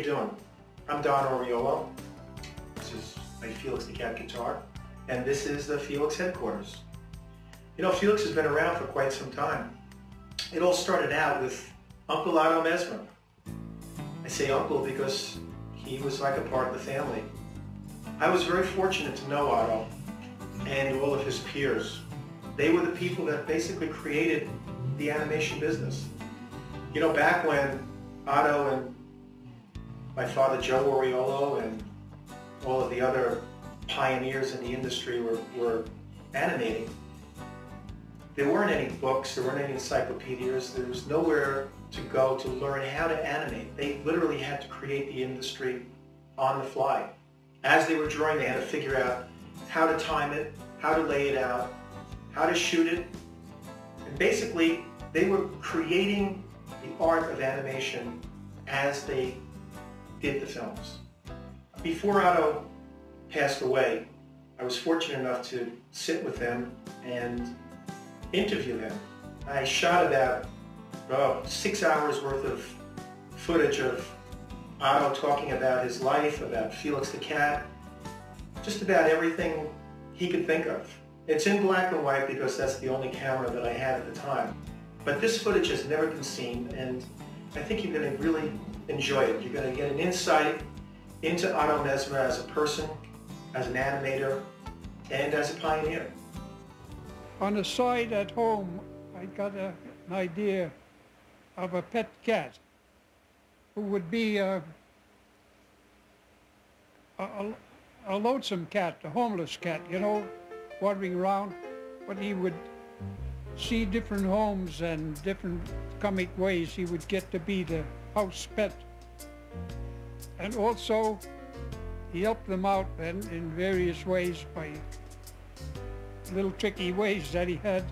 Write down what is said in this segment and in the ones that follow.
doing? I'm Otto Oriolo. This is my Felix the Cat guitar, and this is the Felix headquarters. You know, Felix has been around for quite some time. It all started out with Uncle Otto Messmer. I say uncle because he was like a part of the family. I was very fortunate to know Otto and all of his peers. They were the people that basically created the animation business. You know, back when Otto and my father Joe Oriolo and all of the other pioneers in the industry were animating, there weren't any books, there weren't any encyclopedias, there was nowhere to go to learn how to animate. They literally had to create the industry on the fly. As they were drawing, they had to figure out how to time it, how to lay it out, how to shoot it. And basically, they were creating the art of animation as they did the films. Before Otto passed away, I was fortunate enough to sit with him and interview him. I shot about 6 hours worth of footage of Otto talking about his life, about Felix the Cat, just about everything he could think of. It's in black and white because that's the only camera that I had at the time. But this footage has never been seen, and I think you're going to really enjoy it. You're going to get an insight into Otto Messmer as a person, as an animator, and as a pioneer. On the side at home, I got an idea of a pet cat who would be a lonesome cat, a homeless cat, you know, wandering around. But he would see different homes and different comic ways he would get to be the house pet. And also, he helped them out in various ways by little tricky ways that he had,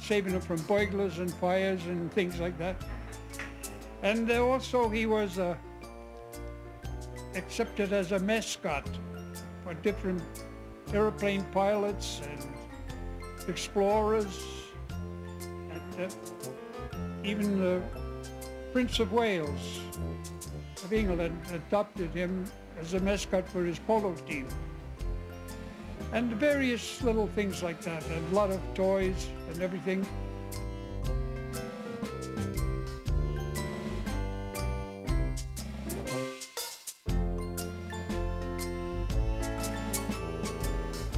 saving them from burglars and fires and things like that. And also he was accepted as a mascot for different airplane pilots and explorers, and even the Prince of Wales of England adopted him as a mascot for his polo team. And various little things like that, and a lot of toys and everything.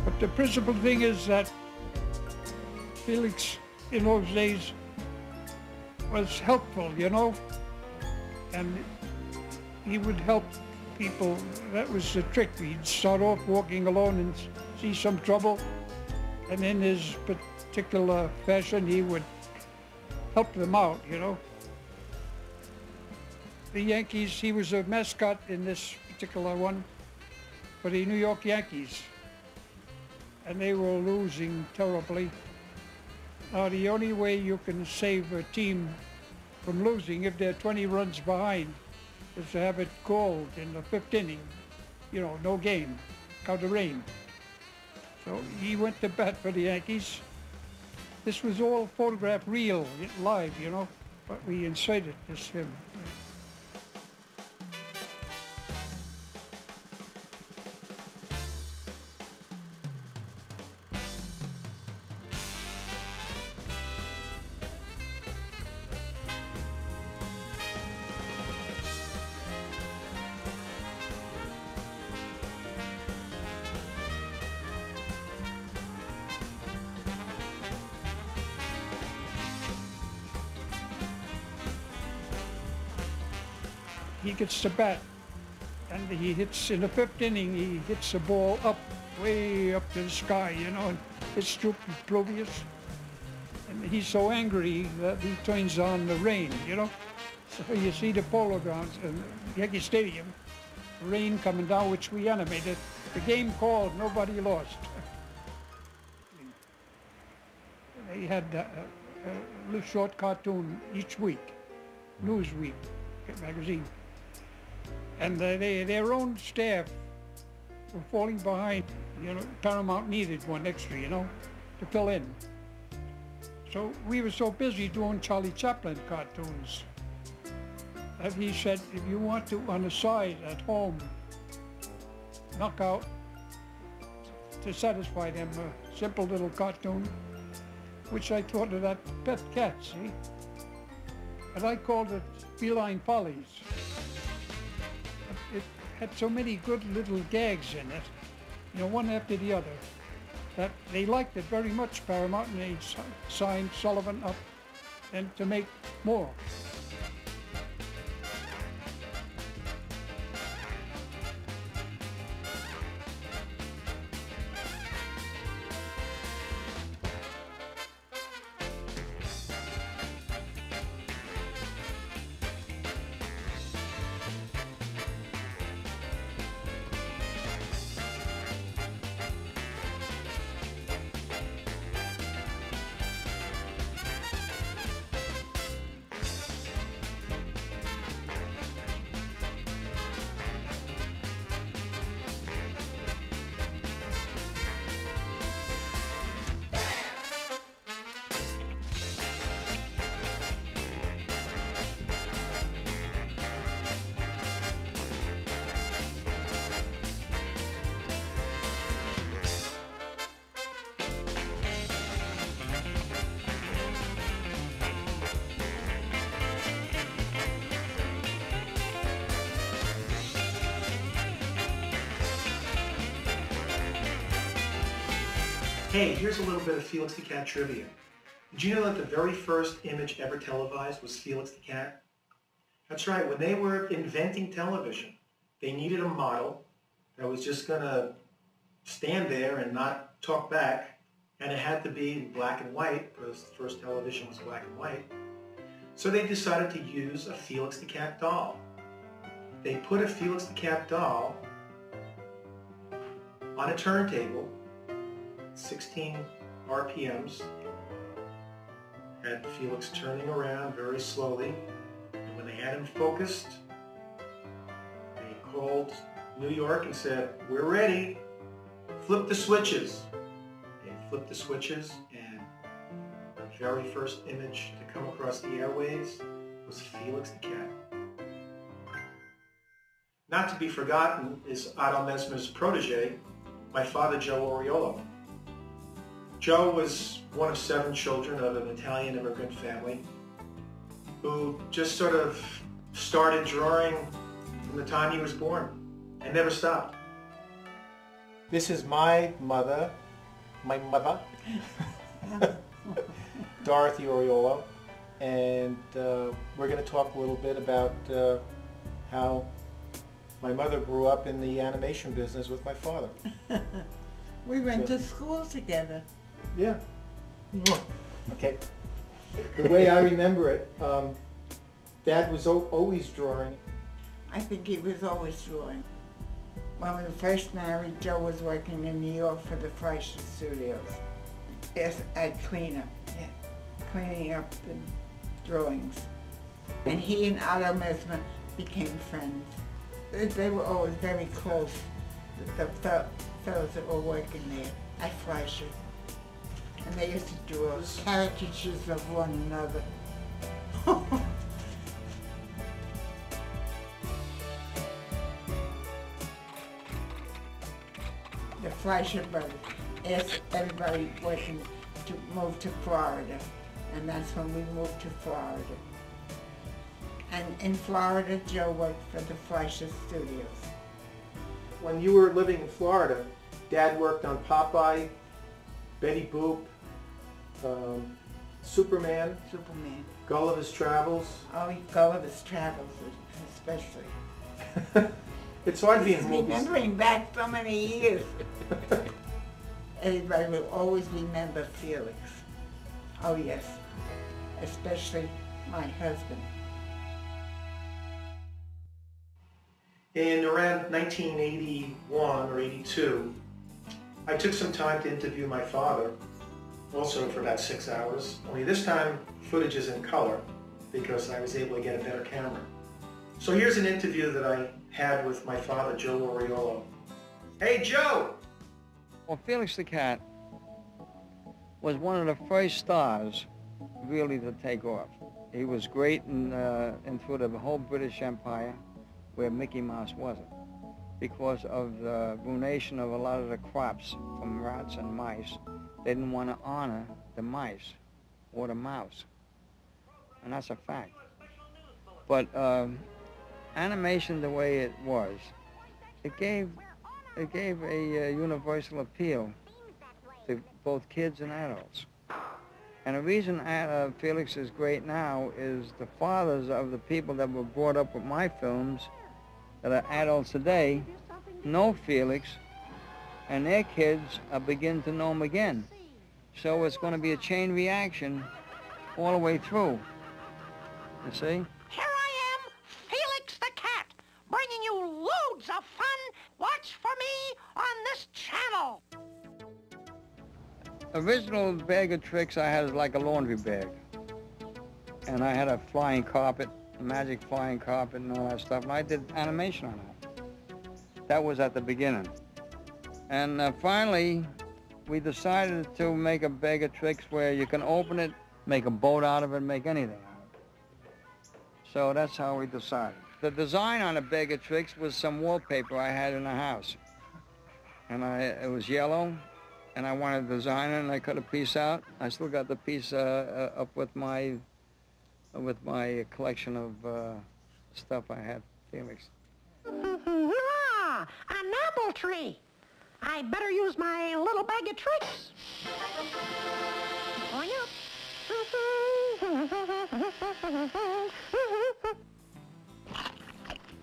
But the principal thing is that Felix in those days was helpful, you know, and he would help people. That was the trick. He'd start off walking alone and see some trouble, and in his particular fashion he would help them out, you know. The Yankees, he was a mascot in this particular one for the New York Yankees, and they were losing terribly. Now the only way you can save a team from losing if they're 20 runs behind is to have it called in the 5th inning, you know, no game, count the rain. So he went to bat for the Yankees. This was all photographed real, live, you know, but we inserted this him. He gets to bat, and he hits, in the 5th inning, he hits the ball up, way up to the sky, you know, and it's pluvious. And he's so angry that he turns on the rain, you know. So you see the polo grounds and Yankee Stadium, rain coming down, which we animated. The game called, nobody lost. They had a little short cartoon each week, Newsweek magazine. And their own staff were falling behind. You know, Paramount needed one extra, you know, to fill in. So we were so busy doing Charlie Chaplin cartoons that he said, if you want to, on the side at home, knock out to satisfy them, a simple little cartoon, which I thought of that pet cat, see? And I called it Feline Follies. It had so many good little gags in it, you know, one after the other, that they liked it very much, Paramount, and they signed Sullivan up and to make more. Hey, here's a little bit of Felix the Cat trivia. Did you know that the very first image ever televised was Felix the Cat? That's right, when they were inventing television, they needed a model that was just going to stand there and not talk back, and it had to be black and white, because the first television was black and white. So they decided to use a Felix the Cat doll. They put a Felix the Cat doll on a turntable, 16 RPMs, had Felix turning around very slowly, and when they had him focused, they called New York and said, "We're ready, flip the switches." They flipped the switches, and the very first image to come across the airwaves was Felix the Cat. Not to be forgotten is Otto Messmer's protege, my father, Joe Oriolo. Joe was one of 7 children of an Italian immigrant family who just sort of started drawing from the time he was born and never stopped. This is my mother, Dorothy Oriolo, and we're going to talk a little bit about how my mother grew up in the animation business with my father. We went to school together. Yeah. Okay. The way I remember it, Dad was always drawing. I think he was always drawing. When we were first married, Joe was working in New York for the Fleischer Studios. Yes, at cleanup, yeah, cleaning up the drawings. And he and Otto Messmer became friends. They were always very close, the fellows that were working there at Fleischer. And they used to draw caricatures of one another. The Fleischer brothers asked everybody working to move to Florida, and that's when we moved to Florida. And in Florida, Joe worked for the Fleischer Studios. When you were living in Florida, Dad worked on Popeye, Betty Boop, Superman, Gulliver's Travels. Oh, Gulliver's Travels especially. It's hard being movies. Remembering back so many years. Everybody will always remember Felix. Oh yes, especially my husband. In around 1981 or 82, I took some time to interview my father, also for about 6 hours. Only this time, footage is in color because I was able to get a better camera. So here's an interview that I had with my father, Joe Oriolo. Hey, Joe! Well, Felix the Cat was one of the first stars really to take off. He was great in through the whole British Empire, where Mickey Mouse wasn't, because of the ruination of a lot of the crops from rats and mice. They didn't want to honor the mice or the mouse, and that's a fact. But animation, the way it was, it gave a universal appeal to both kids and adults. And the reason Felix is great now is the fathers of the people that were brought up with my films that are adults today know Felix, and their kids are beginning to know him again. So it's going to be a chain reaction all the way through. You see? Here I am, Felix the Cat, bringing you loads of fun. Watch for me on this channel. Original bag of tricks I had is like a laundry bag. And I had a flying carpet, a magic flying carpet and all that stuff, and I did animation on that. That was at the beginning. And finally, we decided to make a bag of tricks where you can open it, make a boat out of it, make anything out of it. So that's how we decided. The design on a bag of tricks was some wallpaper I had in the house. And it was yellow, and I wanted to design it, and I cut a piece out. I still got the piece up with my collection of stuff I had, Felix. Ah, an apple tree. I better use my little bag of tricks. Going up.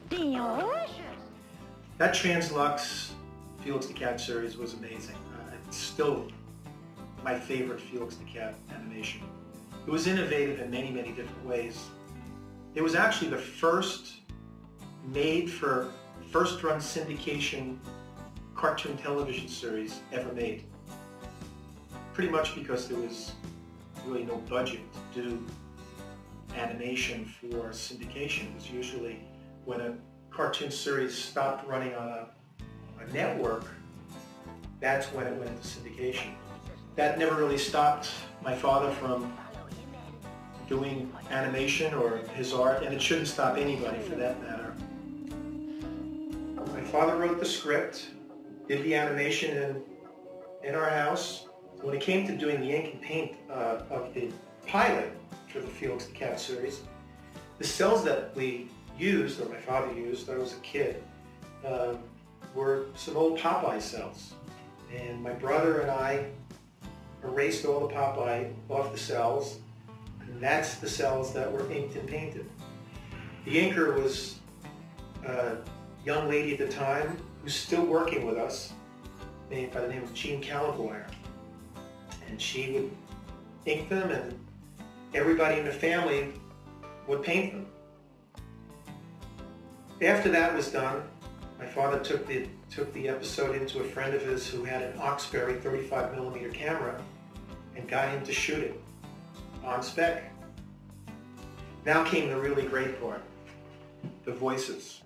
Delicious. That Translux Felix the Cat series was amazing. It's still my favorite Felix the Cat animation. It was innovative in many, many different ways. It was actually the first first-run syndication cartoon television series ever made. Pretty much because there was really no budget to do animation for syndication. It was usually when a cartoon series stopped running on a network, that's when it went into syndication. That never really stopped my father from doing animation or his art, and it shouldn't stop anybody for that matter. My father wrote the script, did the animation in our house. When it came to doing the ink and paint of the pilot for the Felix the Cat series, the cells that we used, or my father used when I was a kid, were some old Popeye cells. And my brother and I erased all the Popeye off the cells, and that's the cells that were inked and painted. The inker was a young lady at the time who's still working with us, named by the name of Jean Calaboyer. And she would ink them, and everybody in the family would paint them. After that was done, my father took the episode into a friend of his who had an Oxbury 35mm camera and got him to shoot it on spec. Now came the really great part, the voices.